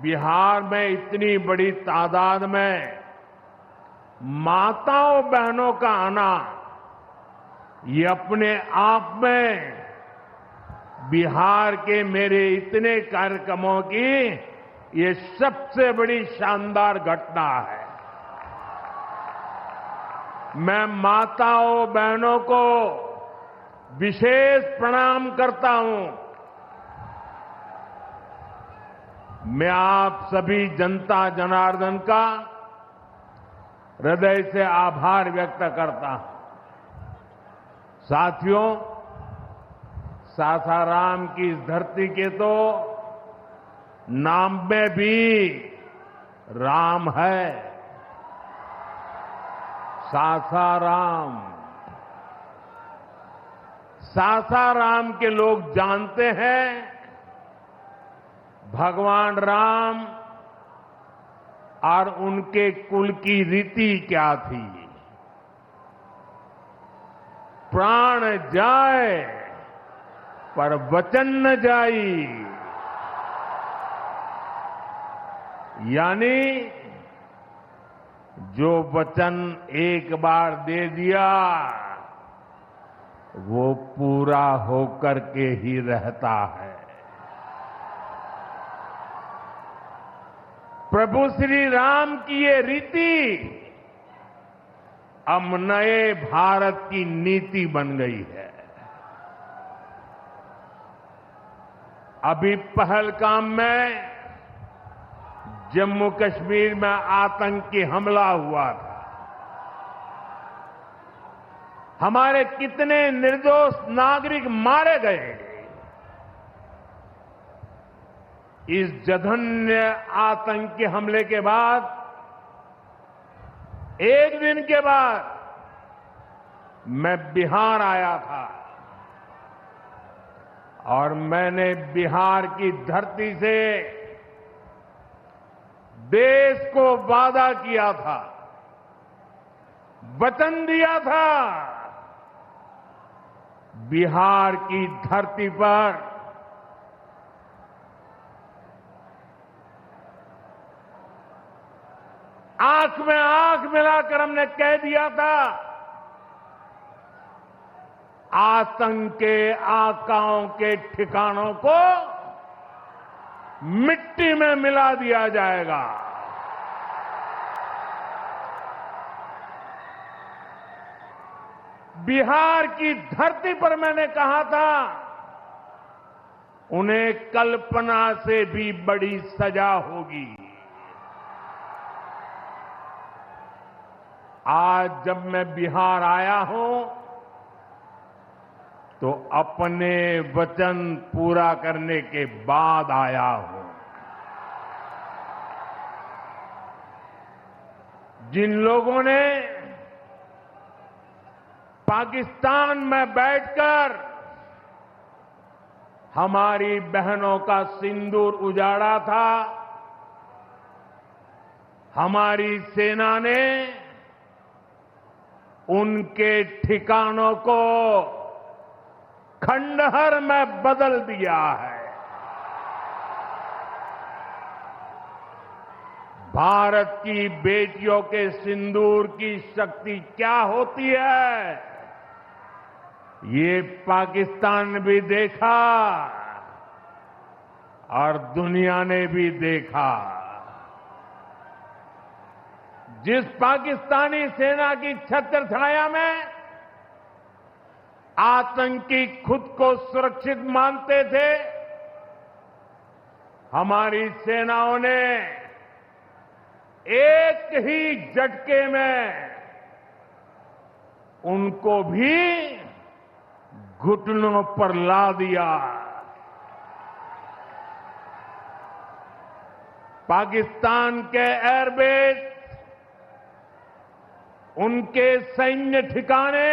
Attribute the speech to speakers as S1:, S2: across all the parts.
S1: बिहार में इतनी बड़ी तादाद में माताओं बहनों का आना, ये अपने आप में बिहार के मेरे इतने कार्यक्रमों की ये सबसे बड़ी शानदार घटना है। मैं माताओं बहनों को विशेष प्रणाम करता हूं। मैं आप सभी जनता जनार्दन का हृदय से आभार व्यक्त करता हूं। साथियों, सासाराम की इस धरती के तो नाम में भी राम है। सासाराम, सासाराम के लोग जानते हैं भगवान राम और उनके कुल की रीति क्या थी। प्राण जाए पर वचन न जाई, यानी जो वचन एक बार दे दिया वो पूरा होकर के ही रहता है। प्रभु श्री राम की ये रीति अब नए भारत की नीति बन गई है। अभी पहलगाम में जम्मू कश्मीर में आतंकी हमला हुआ था। हमारे कितने निर्दोष नागरिक मारे गए। इस जघन्य आतंकी हमले के बाद, एक दिन के बाद मैं बिहार आया था और मैंने बिहार की धरती से देश को वादा किया था, वचन दिया था, बिहार की धरती पर आंख में आंख मिलाकर हमने कह दिया था, आतंक के आकाओं के ठिकानों को मिट्टी में मिला दिया जाएगा। बिहार की धरती पर मैंने कहा था, उन्हें कल्पना से भी बड़ी सजा होगी। आज जब मैं बिहार आया हूं तो अपने वचन पूरा करने के बाद आया हूं। जिन लोगों ने पाकिस्तान में बैठकर हमारी बहनों का सिंदूर उजाड़ा था, हमारी सेना ने उनके ठिकानों को खंडहर में बदल दिया है। भारत की बेटियों के सिंदूर की शक्ति क्या होती है, ये पाकिस्तान ने भी देखा और दुनिया ने भी देखा। जिस पाकिस्तानी सेना की छत्र छाया में आतंकी खुद को सुरक्षित मानते थे, हमारी सेनाओं ने एक ही झटके में उनको भी घुटनों पर ला दिया। पाकिस्तान के एयरबेस, उनके सैन्य ठिकाने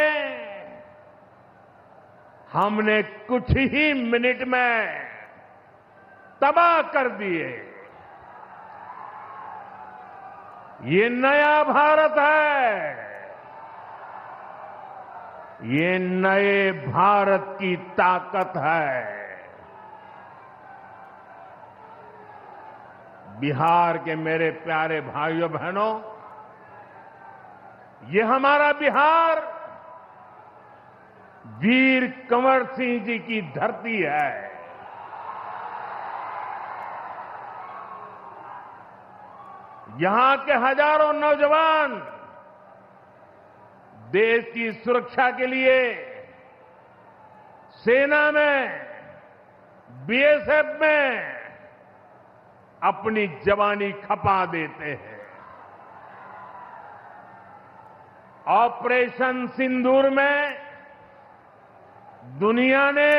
S1: हमने कुछ ही मिनट में तबाह कर दिए। ये नया भारत है, ये नए भारत की ताकत है। बिहार के मेरे प्यारे भाइयों बहनों, ये हमारा बिहार वीर कंवर सिंह जी की धरती है। यहां के हजारों नौजवान देश की सुरक्षा के लिए सेना में, बीएसएफ में अपनी जवानी खपा देते हैं। ऑपरेशन सिंदूर में दुनिया ने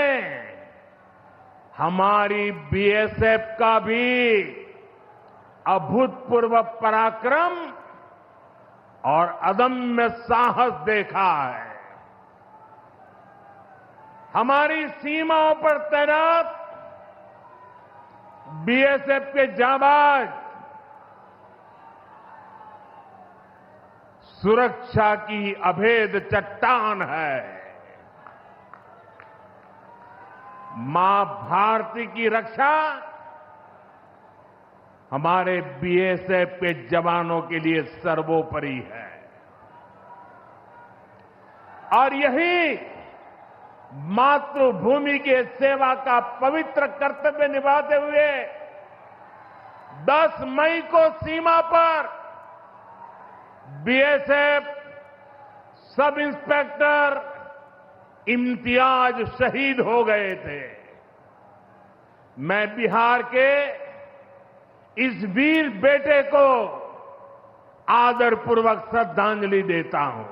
S1: हमारी बीएसएफ का भी अभूतपूर्व पराक्रम और अदम्य साहस देखा है। हमारी सीमाओं पर तैनात बीएसएफ के जाबाज सुरक्षा की अभेद चट्टान है। मां भारती की रक्षा हमारे बीएसएफ के जवानों के लिए सर्वोपरि है। और यही मातृभूमि के सेवा का पवित्र कर्तव्य निभाते हुए 10 मई को सीमा पर बीएसएफ सब इंस्पेक्टर इम्तियाज शहीद हो गए थे। मैं बिहार के इस वीर बेटे को आदरपूर्वक श्रद्धांजलि देता हूं।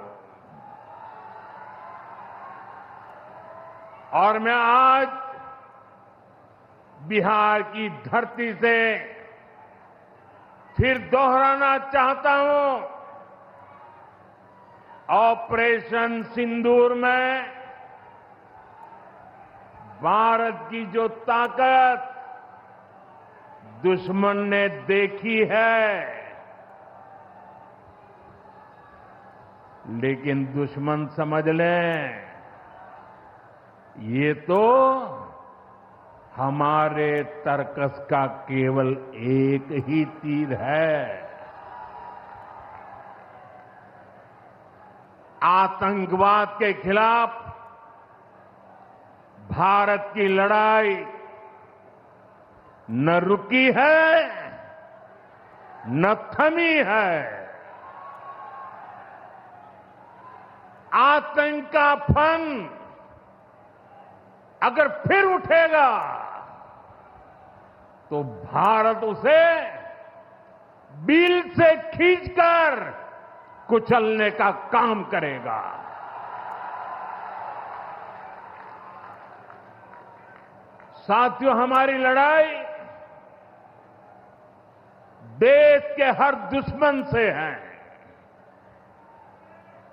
S1: और मैं आज बिहार की धरती से फिर दोहराना चाहता हूं, ऑपरेशन सिंदूर में भारत की जो ताकत दुश्मन ने देखी है, लेकिन दुश्मन समझ लें ये तो हमारे तर्कस का केवल एक ही तीर है। आतंकवाद के खिलाफ भारत की लड़ाई न रुकी है न थमी है। आतंक का फन अगर फिर उठेगा तो भारत उसे बिल से खींचकर कुचलने का काम करेगा। साथियों, हमारी लड़ाई देश के हर दुश्मन से है,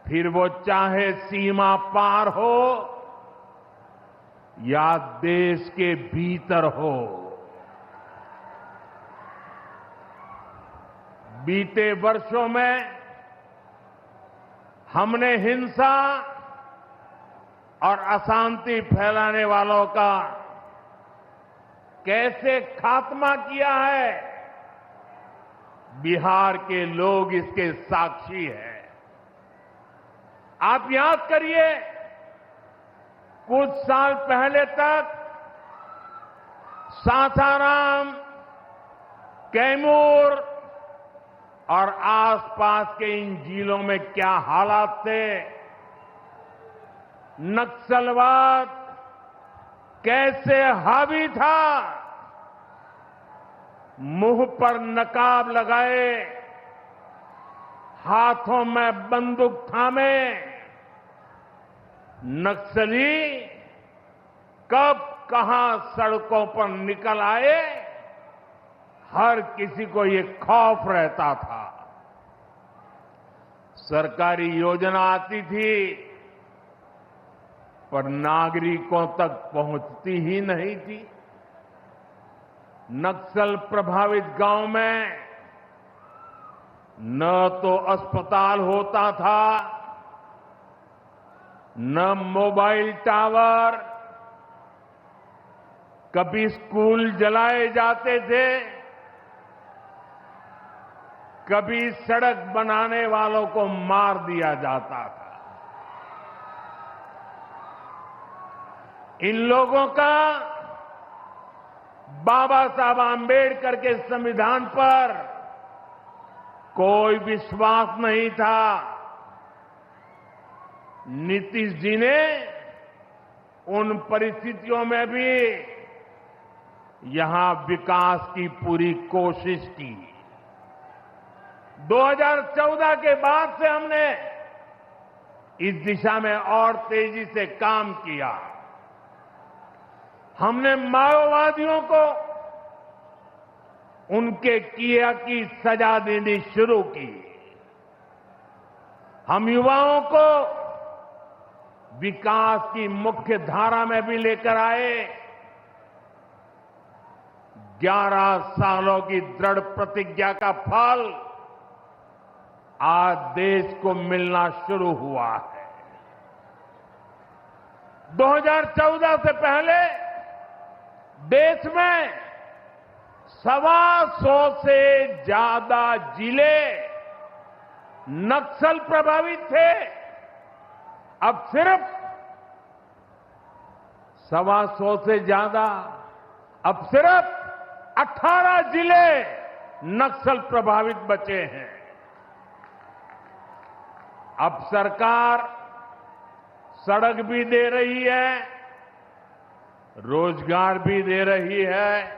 S1: फिर वो चाहे सीमा पार हो या देश के भीतर हो। बीते वर्षों में हमने हिंसा और अशांति फैलाने वालों का कैसे खात्मा किया है, बिहार के लोग इसके साक्षी हैं। आप याद करिए, कुछ साल पहले तक सासाराम, कैमूर और आसपास के इन जिलों में क्या हालात थे, नक्सलवाद कैसे हावी था। मुंह पर नकाब लगाए, हाथों में बंदूक थामे नक्सली कब कहां सड़कों पर निकल आए, हर किसी को ये खौफ रहता था। सरकारी योजना आती थी पर नागरिकों तक पहुंचती ही नहीं थी। नक्सल प्रभावित गांव में न तो अस्पताल होता था, न मोबाइल टावर, कभी स्कूल जलाए जाते थे कभी सड़क बनाने वालों को मार दिया जाता था। इन लोगों का बाबा साहब आंबेडकर के संविधान पर कोई विश्वास नहीं था। नीतीश जी ने उन परिस्थितियों में भी यहां विकास की पूरी कोशिश की। 2014 के बाद से हमने इस दिशा में और तेजी से काम किया। हमने माओवादियों को उनके किया की सजा देनी शुरू की। हम युवाओं को विकास की मुख्य धारा में भी लेकर आए। 11 सालों की दृढ़ प्रतिज्ञा का फल आज देश को मिलना शुरू हुआ है। 2014 से पहले देश में 125 से ज्यादा जिले नक्सल प्रभावित थे। अब सिर्फ 125 से ज्यादा, अब सिर्फ 18 जिले नक्सल प्रभावित बचे हैं। अब सरकार सड़क भी दे रही है, रोजगार भी दे रही है,